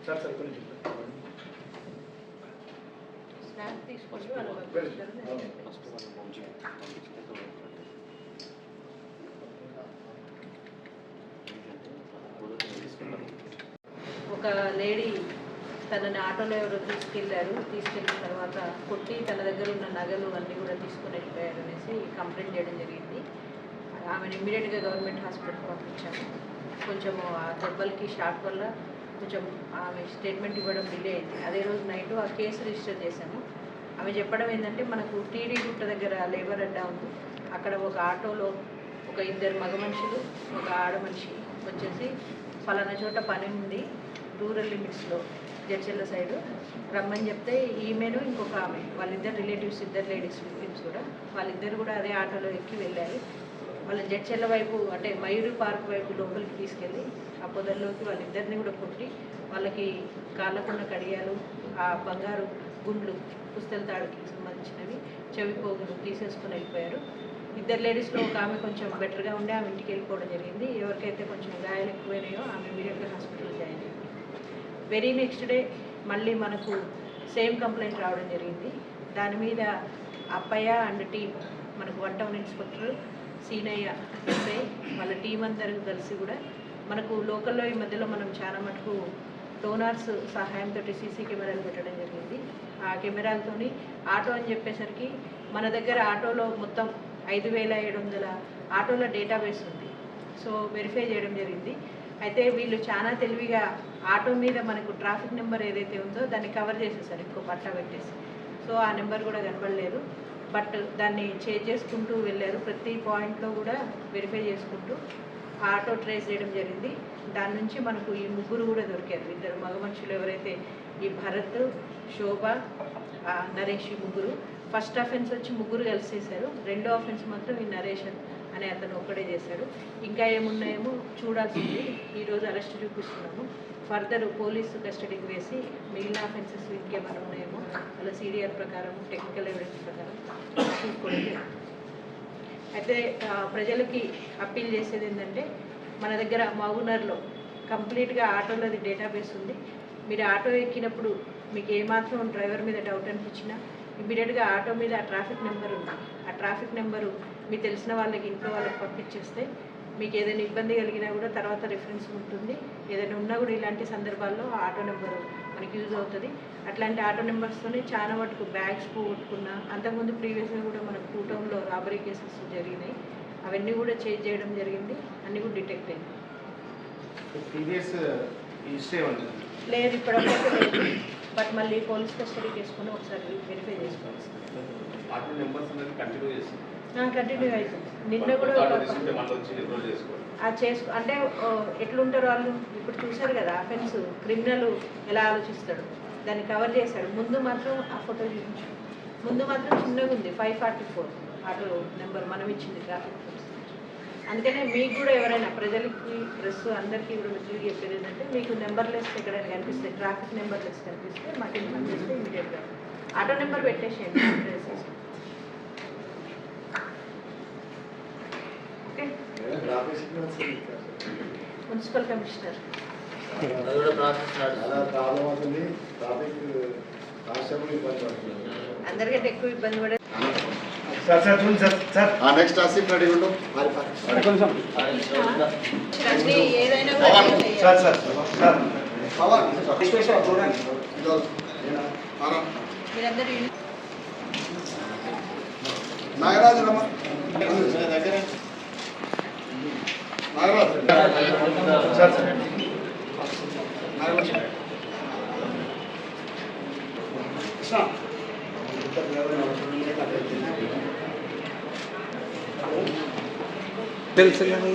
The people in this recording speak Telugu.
సార్ సార్ కొన్ని స్నాప్ తీసుకొని ఒక లేడీ తనని ఆటోలో ఎవరో తీసుకెళ్ళిన తర్వాత కొట్టి తన దగ్గర ఉన్న నగలు అన్నీ కూడా తీసుకొని వెళ్ళిపోయారు అనేసి కంప్లైంట్ చేయడం జరిగింది. ఆమెను ఇమ్మీడియట్గా గవర్నమెంట్ హాస్పిటల్కి పంపించాము. కొంచెం ఆ దెబ్బలకి షాక్ వల్ల కొంచెం ఆమె స్టేట్మెంట్ ఇవ్వడం డిలే అయింది. అదే రోజు నైట్ ఆ కేసు రిజిస్టర్ చేశాము. ఆమె చెప్పడం ఏంటంటే, మనకు టీడీ గుట్ట దగ్గర లేబర్ అడ్డా ఉంది, అక్కడ ఒక ఆటోలో ఒక 2 మగ మనుషులు ఒక ఆడ మనిషి వచ్చేసి ఫలానా చోట పని ఉంది రూరల్ లిమిట్స్లో జడ్చెల్ల సైడు రమ్మని చెప్తే ఈమెను ఇంకొక ఆమె వాళ్ళిద్దరు రిలేటివ్స్, 2 లేడీస్ విక్టిమ్స్ కూడా, వాళ్ళిద్దరు కూడా అదే ఆటోలో ఎక్కి వెళ్ళారు. వాళ్ళ జడ్చెల్ల వైపు అంటే మయూరి పార్క్ వైపు లోపలికి తీసుకెళ్ళి ఆ పొదల్లోకి వాళ్ళిద్దరిని కూడా కొట్టి వాళ్ళకి కాళ్ళకున్న కడియాలు, ఆ బంగారు గుండ్లు, పుస్తల తాడుకి సంబంధించినవి, చెవి పోగులు తీసేసుకుని వెళ్ళిపోయారు. 2 లేడీస్లో ఒక ఆమె కొంచెం బెటర్గా ఉండే ఆమె ఇంటికి వెళ్ళిపోవడం జరిగింది. ఎవరికైతే కొంచెం గాయాలు ఎక్కువైనాయో ఆమె ఇమీడియట్గా హాస్పిటల్లో జాయిన్ అయ్యింది. వెరీ నెక్స్ట్ డే మళ్ళీ మనకు సేమ్ కంప్లైంట్ రావడం జరిగింది. దాని మీద అప్పయ్య అండ్ టీమ్, మనకు 1 టౌన్ ఇన్స్పెక్టర్ సీనయ్య ఎస్ఐ వాళ్ళ టీం అందరూ కలిసి కూడా మనకు లోకల్లో ఈ మధ్యలో మనం చాలా మటుకు డోనార్స్ సహాయంతో సీసీ కెమెరాలు పెట్టడం జరిగింది. ఆ కెమెరాలతోని ఆటో అని చెప్పేసరికి మన దగ్గర ఆటోలో మొత్తం 5700 ఆటోల డేటాబేస్ ఉంది. సో వెరిఫై చేయడం జరిగింది. అయితే వీళ్ళు చాలా తెలివిగా ఆటో మీద మనకు ట్రాఫిక్ నెంబర్ ఏదైతే ఉందో దాన్ని కవర్ చేసేసారు, ఇంకో పట్టా పెట్టేసి. సో ఆ నెంబర్ కూడా కనపడలేదు. బట్ దాన్ని చేంజ్ చేసుకుంటూ వెళ్ళారు. ప్రతి పాయింట్లో కూడా వెరిఫై చేసుకుంటూ ఆటో ట్రేస్ చేయడం జరిగింది. దాని నుంచి మనకు ఈ 3 కూడా దొరికారు. 2 మగ మనుషులు ఎవరైతే ఈ భరత్, శోభ, నరేష్, ఈ 3. ఫస్ట్ అఫెన్స్ వచ్చి 3 కలిసి చేశారు. 2వ అఫెన్స్ మాత్రం ఈ నరేషన్ అనే అతను ఒక్కడే చేశాడు. ఇంకా ఏమున్నాయేమో చూడాల్సింది. ఈరోజు అరెస్ట్ చూపిస్తున్నాము. ఫర్దర్ పోలీసు కస్టడీకి వేసి మిగిలిన అఫెన్సెస్ ఇంకేమైనా ఉన్నాయేమో అలా సిడిఆర్ ప్రకారం, టెక్నికల్ ఎవిడెన్స్ ప్రకారం చూసుకోవడం. అయితే ప్రజలకి అప్పీల్ చేసేది ఏంటంటే, మన దగ్గర మహబూబ్నగర్లో కంప్లీట్గా ఆటోలది డేటాబేస్ ఉంది. మీరు ఆటో ఎక్కినప్పుడు మీకు ఏమాత్రం డ్రైవర్ మీద డౌట్ అనిపించినా ఇమీడియట్గా ఆటో మీద ఆ ట్రాఫిక్ నెంబర్ ఉంది. ఆ ట్రాఫిక్ నెంబరు మీకు తెలిసిన వాళ్ళకి, ఇంట్లో వాళ్ళకి పంపించేస్తే మీకు ఏదైనా ఇబ్బంది కలిగినా కూడా తర్వాత రిఫరెన్స్ ఉంటుంది. ఏదైనా ఉన్నా కూడా ఇలాంటి సందర్భాల్లో ఆటో నెంబరు మనకి యూజ్ అవుతుంది. అట్లాంటి ఆటో నెంబర్స్తోనే చాలా మటుకు బ్యాగ్స్ పోగొట్టుకున్నా, అంతకుముందు ప్రీవియస్గా కూడా మనకు 2 టౌన్లో రాబరీ కేసెస్ జరిగినాయి. అవన్నీ కూడా చేంజ్ చేయడం జరిగింది. అన్నీ కూడా డిటెక్ట్ అయింది. లేదు ఇప్పటివరకు లేదు. బట్ మళ్ళీ పోలీస్ కస్టడీకి వేసుకొని ఒకసారి వెరిఫై చేసుకోవాలి. కంటిన్యూ అవుతుంది. నిన్న కూడా అంటే ఎట్లుంటారు వాళ్ళు ఇప్పుడు చూశారు కదా, అఫెన్స్ క్రిమినల్ ఎలా ఆలోచిస్తాడు దాన్ని కవర్ చేశాడు. ముందు మాత్రం ఆ ఫోటో చూపించు, ముందు మాత్రం చిన్నగా ఉంది 544 ఆటో నెంబర్ మనం ఇచ్చింది ట్రాఫిక్ పోలీస్. అందుకనే మీకు కూడా ఎవరైనా ప్రజలకి, ప్రెస్ అందరికీ కూడా మిత్రులు చెప్పేది ఏంటంటే, మీకు నెంబర్ లెస్ ఎక్కడైనా కనిపిస్తే, ట్రాఫిక్ నెంబర్ లెస్ కనిపిస్తే మాకు ఇన్ఫార్మ్ చేస్తే ఇమీడియట్గా ఆటో నెంబర్ పెట్టేసేయండి. ఓకే, మున్సిపల్ కమిషనర్ అందరికంటే ఎక్కువ ఇబ్బంది పడే నెక్స్ట్ ఆసిఫ్ రెడీ ఉండు. ఏదైనా మీరందరూ నాగరాజు రమ్మ, నాగరాజు తెలుసు కానీ